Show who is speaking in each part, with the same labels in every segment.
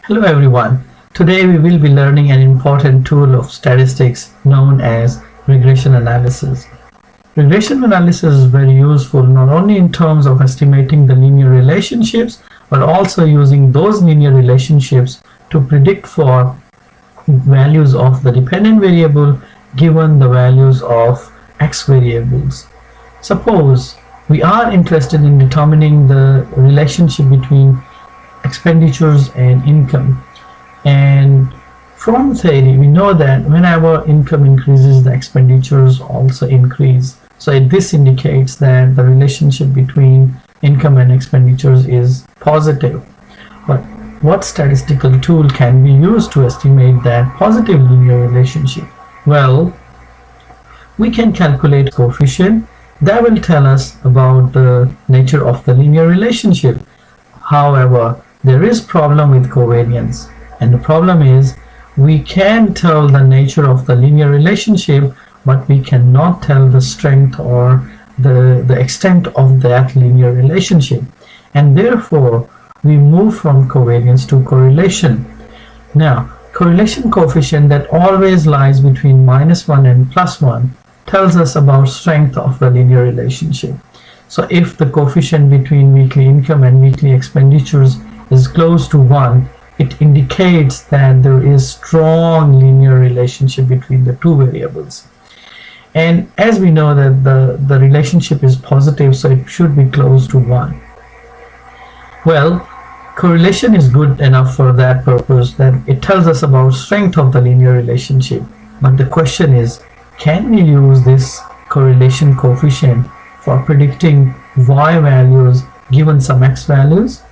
Speaker 1: Hello everyone. Today we will be learning an important tool of statistics known as regression analysis. Regression analysis is very useful not only in terms of estimating the linear relationships but also using those linear relationships to predict for values of the dependent variable given the values of x variables. Suppose we are interested in determining the relationship between expenditures and income, and from theory we know that whenever income increases the expenditures also increase. So this indicates that the relationship between income and expenditures is positive. But what statistical tool can we use to estimate that positive linear relationship? Well, we can calculate coefficient that will tell us about the nature of the linear relationship. However, there is problem with covariance, and the problem is we can tell the nature of the linear relationship, but we cannot tell the strength or the extent of that linear relationship, and therefore we move from covariance to correlation. Now, correlation coefficient that always lies between -1 and +1 tells us about strength of the linear relationship. So if the coefficient between weekly income and weekly expenditures is close to 1, it indicates that there is strong linear relationship between the two variables. And as we know that the relationship is positive, so it should be close to 1. Well, correlation is good enough for that purpose, that it tells us about strength of the linear relationship. But the question is, can we use this correlation coefficient for predicting y values given some x values?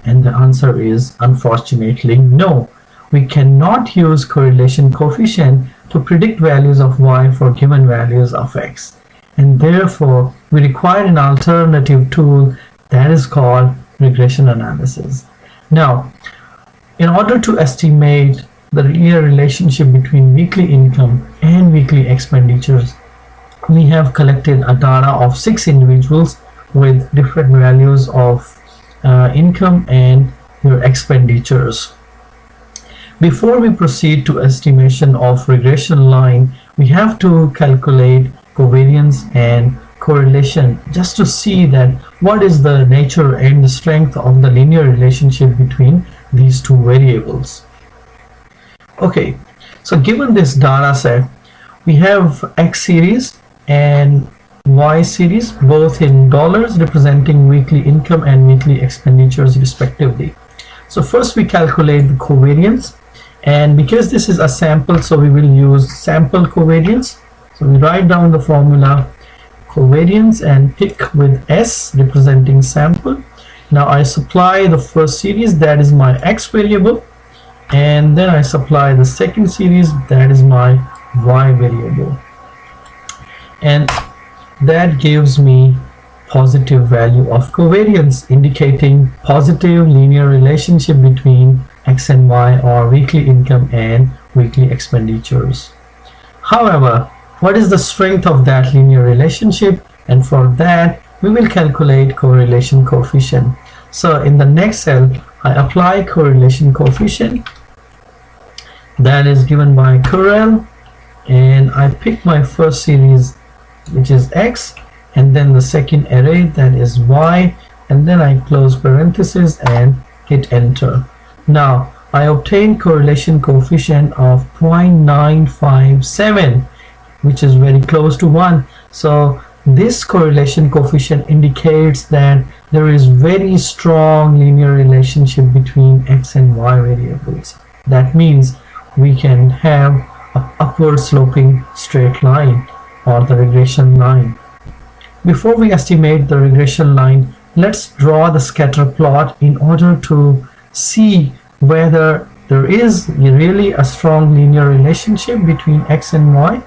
Speaker 1: And the answer is unfortunately no. We cannot use correlation coefficient to predict values of y for given values of x. And therefore, we require an alternative tool that is called regression analysis. Now, in order to estimate the linear relationship between weekly income and weekly expenditures, we have collected a data of 6 individuals with different values of income and your expenditures. Before we proceed to estimation of regression line, we have to calculate covariance and correlation just to see that what is the nature and the strength of the linear relationship between these two variables. Okay, so given this data set, we have x series and y series, both in dollars, representing weekly income and weekly expenditures respectively. So first we calculate the covariance, and because this is a sample, so we will use sample covariance. So we write down the formula covariance and pick with S representing sample. Now I supply the first series, that is my x variable, and then I supply the second series, that is my y variable, and that gives me positive value of covariance, indicating positive linear relationship between x and y, or weekly income and weekly expenditures. However, what is the strength of that linear relationship? And for that we will calculate correlation coefficient. So in the next cell I apply correlation coefficient, that is given by Correl, and I pick my first series, which is x, and then the second array, that is y, and then I close parenthesis and hit enter. Now I obtain correlation coefficient of 0.957, which is very close to 1. So this correlation coefficient indicates that there is very strong linear relationship between x and y variables. That means we can have an upward sloping straight line, or the regression line. Before we estimate the regression line, let's draw the scatter plot in order to see whether there is really a strong linear relationship between x and y.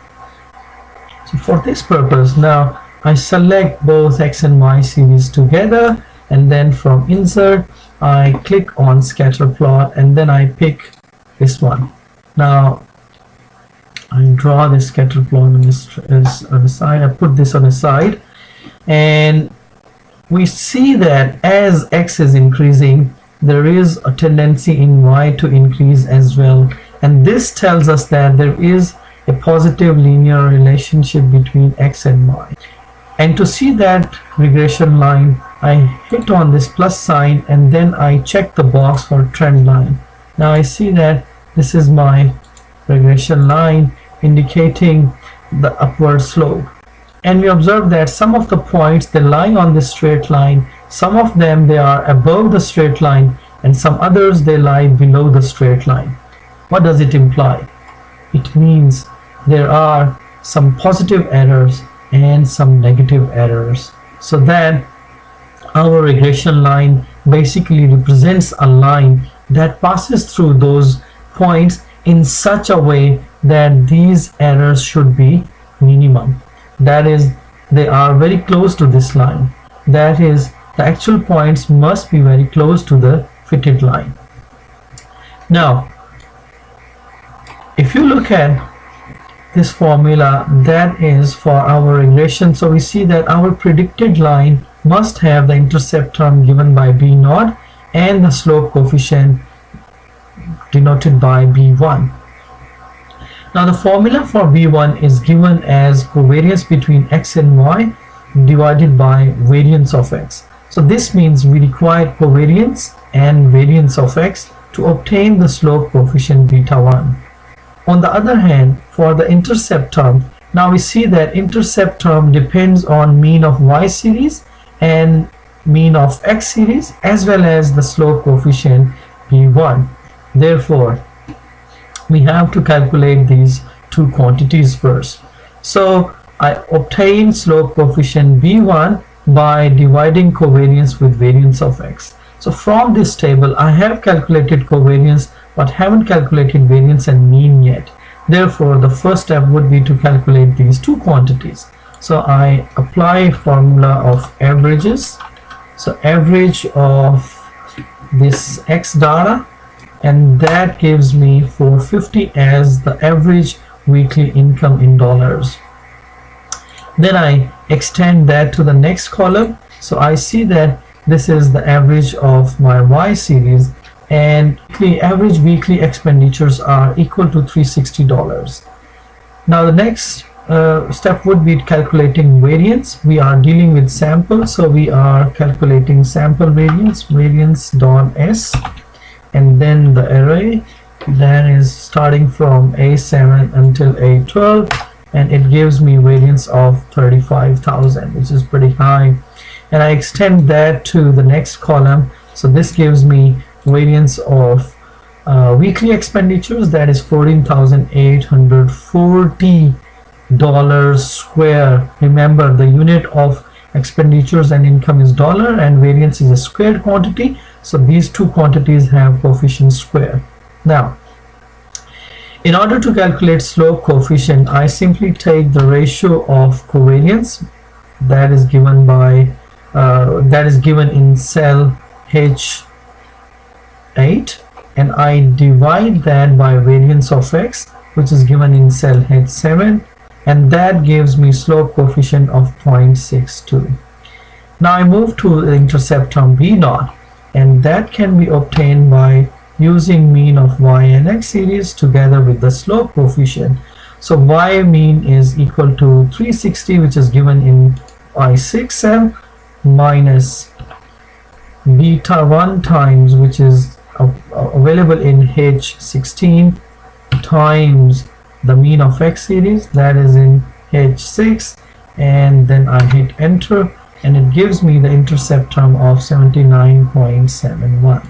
Speaker 1: So for this purpose, now I select both x and y series together, and then from insert I click on scatter plot, and then I pick this one. Now I draw the scatter plot on the side. I put this on the side, and we see that as x is increasing, there is a tendency in y to increase as well, and this tells us that there is a positive linear relationship between x and y. And to see that regression line, I hit on this plus sign and then I check the box for trend line. Now I see that this is my regression line indicating the upward slope, and we observe that some of the points, they lie on this straight line, some of them they are above the straight line, and some others they lie below the straight line. What does it imply? It means there are some positive errors and some negative errors, so that our regression line basically represents a line that passes through those points in such a way that these errors should be minimum. That is, they are very close to this line. That is, the actual points must be very close to the fitted line. Now, if you look at this formula that is for our regression, so we see that our predicted line must have the intercept term given by b0 and the slope coefficient denoted by b1. Now the formula for b1 is given as covariance between x and y divided by variance of x. So this means we require covariance and variance of x to obtain the slope coefficient beta1. On the other hand, for the intercept term, now we see that intercept term depends on mean of y series and mean of x series as well as the slope coefficient b1. Therefore, we have to calculate these two quantities first. So I obtain slope coefficient b1 by dividing covariance with variance of x. So from this table I have calculated covariance but haven't calculated variance and mean yet. Therefore, the first step would be to calculate these two quantities. So I apply formula of averages. So average of this x data, and that gives me 450 as the average weekly income in dollars. Then I extend that to the next column. So I see that this is the average of my y series, and the average weekly expenditures are equal to $360. Now the next step would be calculating variance. We are dealing with samples, so we are calculating sample variance, variance.s, and then the array that is starting from A7 until A12, and it gives me variance of 35,000, which is pretty high. And I extend that to the next column, so this gives me variance of weekly expenditures, that is $14,840 square. Remember, the unit of expenditures and income is dollar and variance is a squared quantity, so these two quantities have coefficient square. Now, in order to calculate slope coefficient, I simply take the ratio of covariance that is given by in cell H8, and I divide that by variance of x, which is given in cell H7, and that gives me slope coefficient of 0.62. Now I move to the intercept term b0, and that can be obtained by using mean of y and x series together with the slope coefficient. So y mean is equal to 360, which is given in I6 cell, minus beta 1 times, which is available in H16, times the mean of x series, that is in H6, and then I hit enter, and it gives me the intercept term of 79.71.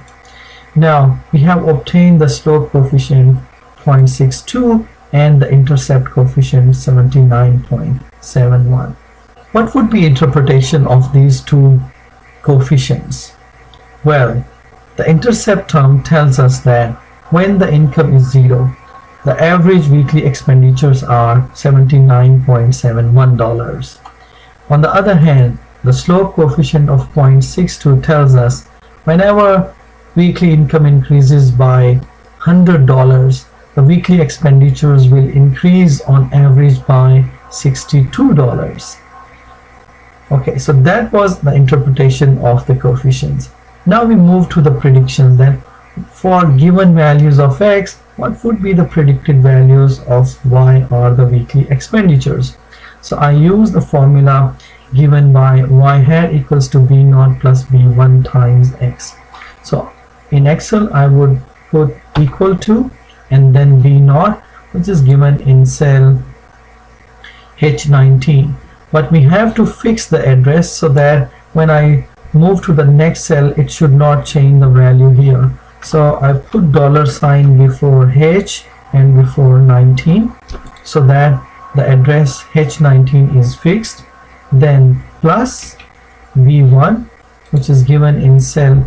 Speaker 1: Now we have obtained the slope coefficient 0.62 and the intercept coefficient 79.71. What would be interpretation of these two coefficients? Well, the intercept term tells us that when the income is 0, the average weekly expenditures are $79.71. On the other hand, the slope coefficient of 0.62 tells us whenever weekly income increases by $100, the weekly expenditures will increase on average by $62. Okay, so that was the interpretation of the coefficients. Now we move to the predictions. Then for given values of X, what would be the predicted values of Y or the weekly expenditures? So I use the formula given by Y hat equals to B0 plus B1 times X. So in Excel I would put equal to and then B0, which is given in cell H19, but we have to fix the address so that when I move to the next cell it should not change the value here. So I put $ before H and before 19 so that the address H19 is fixed, then plus B1, which is given in cell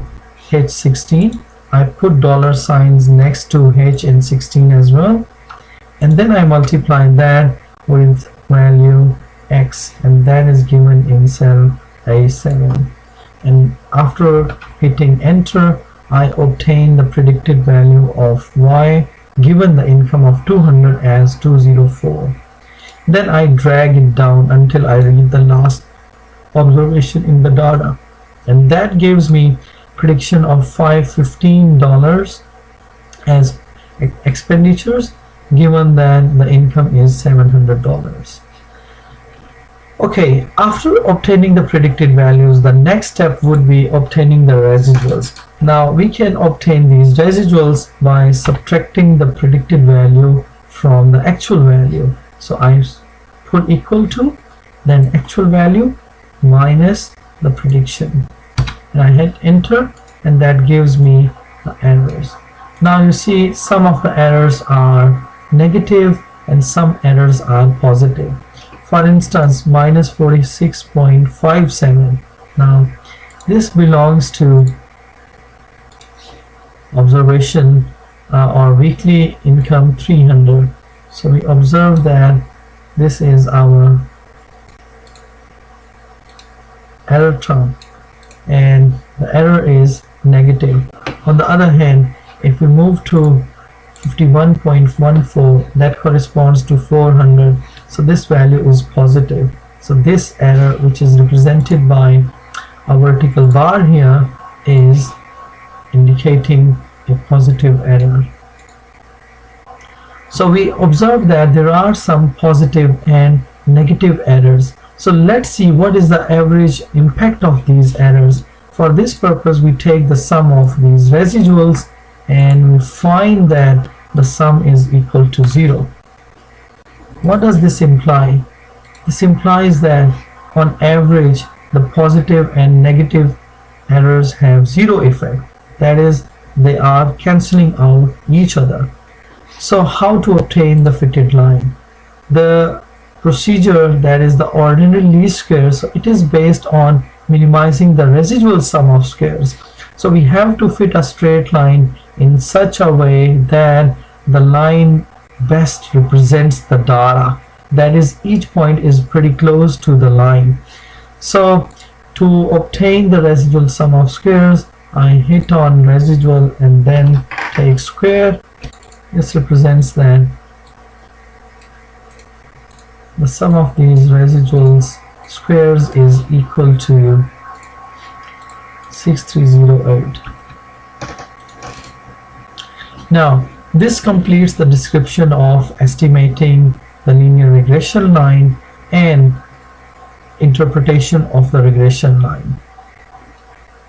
Speaker 1: H16. I put $ next to H and 16 as well, and then I multiply that with value X, and that is given in cell A7. And after hitting enter, I obtain the predicted value of Y given the income of 200 as 204. Then I drag it down until I read the last observation in the data, and that gives me prediction of $515 as expenditures given that the income is $700. Okay, after obtaining the predicted values, the next step would be obtaining the residuals. Now we can obtain these residuals by subtracting the predicted value from the actual value. So I put equal to, then actual value minus the prediction, and I hit enter, and that gives me the errors. Now you see some of the errors are negative and some errors are positive. For instance, minus 46.57. Now this belongs to observation or weekly income 300. So we observe that this is our error term and the error is negative. On the other hand, if we move to 51.14, that corresponds to 400, so this value is positive. So this error, which is represented by a vertical bar here, is indicating a positive error. So we observe that there are some positive and negative errors. So let's see what is the average impact of these errors. For this purpose, we take the sum of these residuals and we find that the sum is equal to 0. What does this imply? This implies that on average the positive and negative errors have zero effect. That is, they are cancelling out each other. So how to obtain the fitted line? The procedure, that is the ordinary least squares, so it is based on minimizing the residual sum of squares. So we have to fit a straight line in such a way that the line best represents the data, that is each point is pretty close to the line. So to obtain the residual sum of squares, I hit on residual and then take square. This represents that the sum of these residuals squares is equal to 6308. Now this completes the description of estimating the linear regression line and interpretation of the regression line.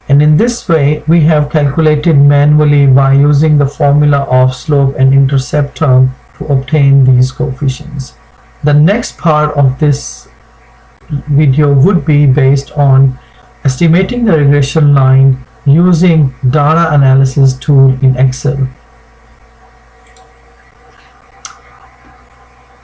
Speaker 1: And in this way we have calculated manually by using the formula of slope and intercept term to obtain these coefficients. The next part of this video would be based on estimating the regression line using data analysis tool in Excel.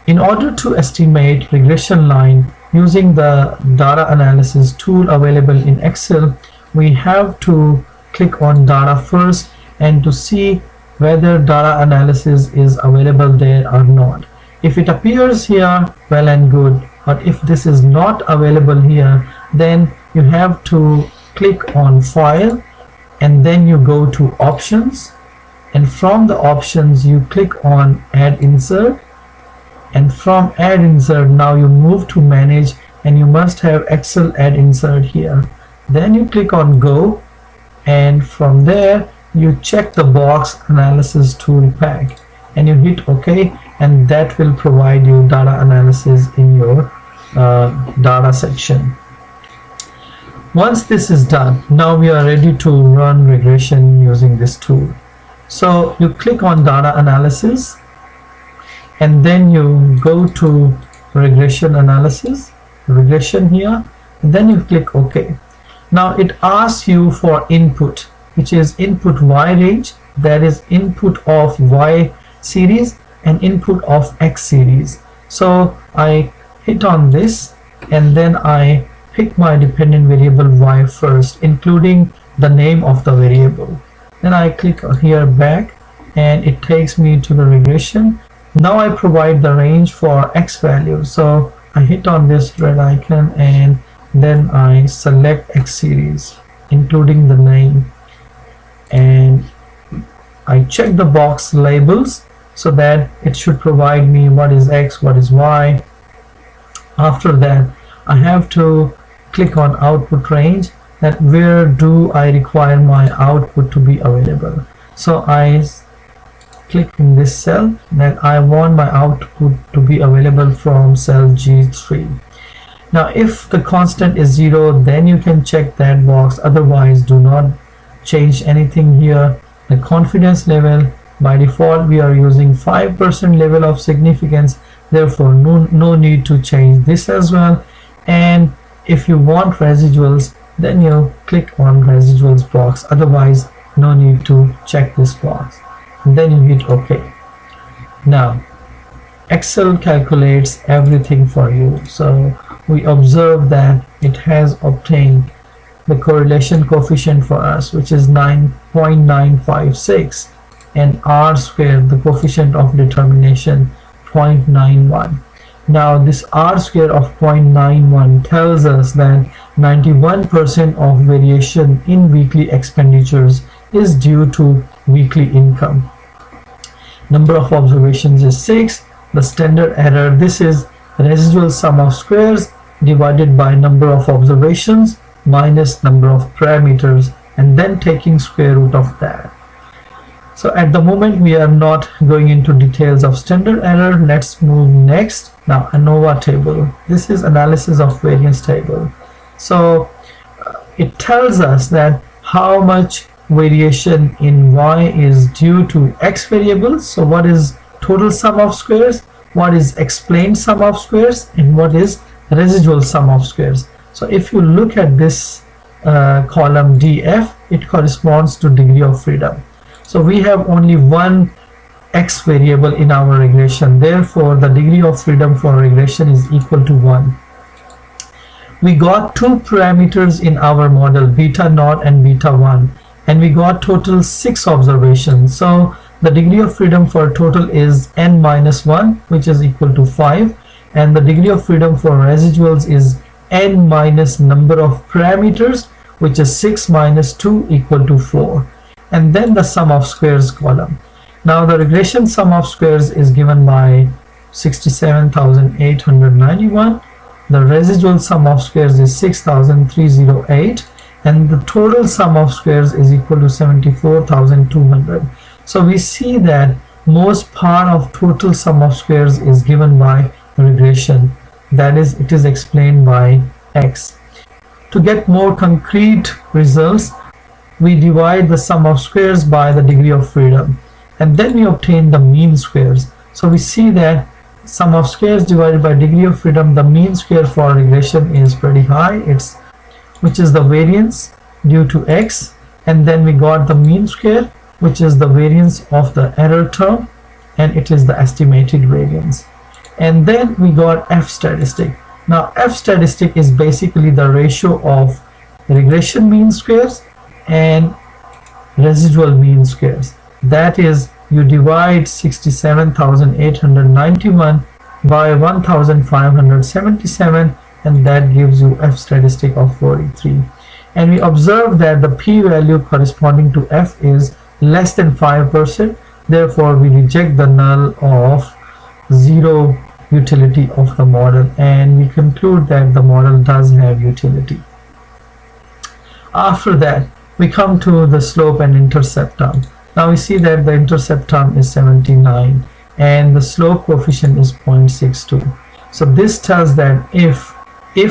Speaker 1: In order to estimate regression line using the data analysis tool available in Excel, we have to click on data first and to see whether data analysis is available there or not. If it appears here, well and good, but if this is not available here, then you have to click on file and then you go to options, and from the options you click on add insert, and from add insert now you move to manage and you must have Excel add insert here. Then you click on go and from there you check the box analysis tool pack and you hit OK, and that will provide you data analysis in your data section. Once this is done, now we are ready to run regression using this tool. So you click on data analysis and then you go to regression analysis, regression here, and then you click OK. Now it asks you for input, which is input Y range, that is input of Y series and input of X series. So I hit on this and then I pick my dependent variable Y first, including the name of the variable. Then I click here back and it takes me to the regression. Now I provide the range for X value. So I hit on this red icon and then I select X series, including the name, and I check the box labels so that it should provide me what is X, what is Y. After that, I have to click on output range, that where do I require my output to be available. So I click in this cell that I want my output to be available from cell G3. Now if the constant is 0, then you can check that box, otherwise do not change anything here. The confidence level, by default we are using 5% level of significance, therefore no need to change this as well. And if you want residuals, then you click on residuals box, otherwise no need to check this box, and then you hit OK. Now Excel calculates everything for you. So we observe that it has obtained the correlation coefficient for us, which is 9.956, and R squared, the coefficient of determination, 0.91. Now this R square of 0.91 tells us that 91% of variation in weekly expenditures is due to weekly income. Number of observations is 6. The standard error, this is residual sum of squares divided by number of observations minus number of parameters, and then taking square root of that. So at the moment we are not going into details of standard error. Let's move next. Now ANOVA table, this is analysis of variance table. So it tells us that how much variation in Y is due to X variables. So what is total sum of squares, what is explained sum of squares, and what is residual sum of squares. So if you look at this column DF, it corresponds to degree of freedom. So we have only one X variable in our regression, therefore the degree of freedom for regression is equal to 1. We got two parameters in our model, beta naught and beta 1, and we got total 6 observations. So the degree of freedom for total is n minus 1, which is equal to 5, and the degree of freedom for residuals is n minus number of parameters, which is 6 minus 2 equal to 4, and then the sum of squares column. Now the regression sum of squares is given by 67,891. The residual sum of squares is 6,308, and the total sum of squares is equal to 74,200. So we see that most part of total sum of squares is given by regression, that is, it is explained by X. To get more concrete results, we divide the sum of squares by the degree of freedom, and then we obtain the mean squares. So we see that sum of squares divided by degree of freedom, the mean square for regression is pretty high, which is the variance due to X, and then we got the mean square, which is the variance of the error term, and it is the estimated variance. And then we got F statistic. Now F statistic is basically the ratio of regression mean squares and residual mean squares. That is, you divide 67,891 by 1,577, and that gives you F statistic of 43. And we observe that the p-value corresponding to F is less than 5%. Therefore, we reject the null of zero utility of the model, and we conclude that the model does have utility. After that, we come to the slope and intercept term. Now we see that the intercept term is 79 and the slope coefficient is 0.62. So this tells that if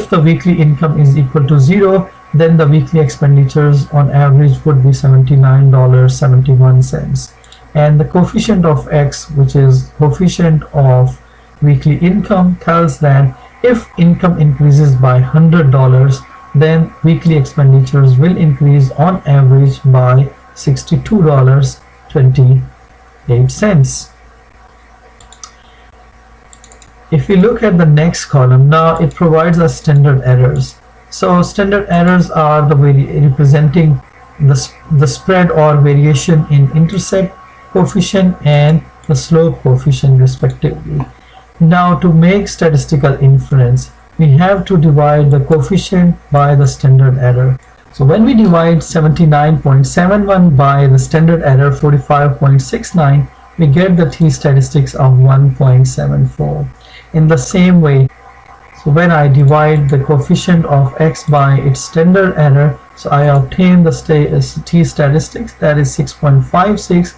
Speaker 1: the weekly income is equal to 0, then the weekly expenditures on average would be $79.71. And the coefficient of X, which is coefficient of weekly income, tells that if income increases by $100, then weekly expenditures will increase on average by $62.28. If we look at the next column, now it provides us standard errors. So standard errors are the representing the spread or variation in intercept coefficient and the slope coefficient respectively. Now to make statistical inference, we have to divide the coefficient by the standard error. So when we divide 79.71 by the standard error 45.69, we get the t-statistics of 1.74. In the same way, so when I divide the coefficient of X by its standard error, so I obtain the t-statistics, that is 6.56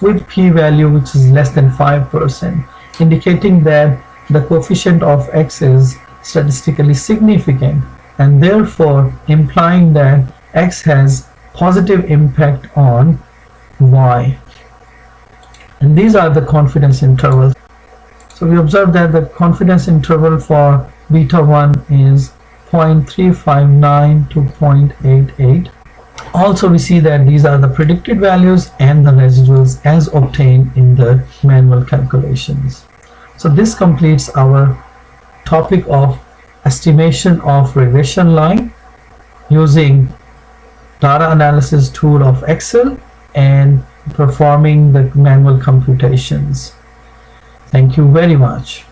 Speaker 1: with p-value which is less than 5%, indicating that the coefficient of X is statistically significant and therefore implying that X has positive impact on Y. And these are the confidence intervals. So we observe that the confidence interval for beta 1 is 0.359 to 0.88. Also we see that these are the predicted values and the residuals as obtained in the manual calculations. So this completes our topic of estimation of regression line using data analysis tool of Excel and performing the manual computations. Thank you very much.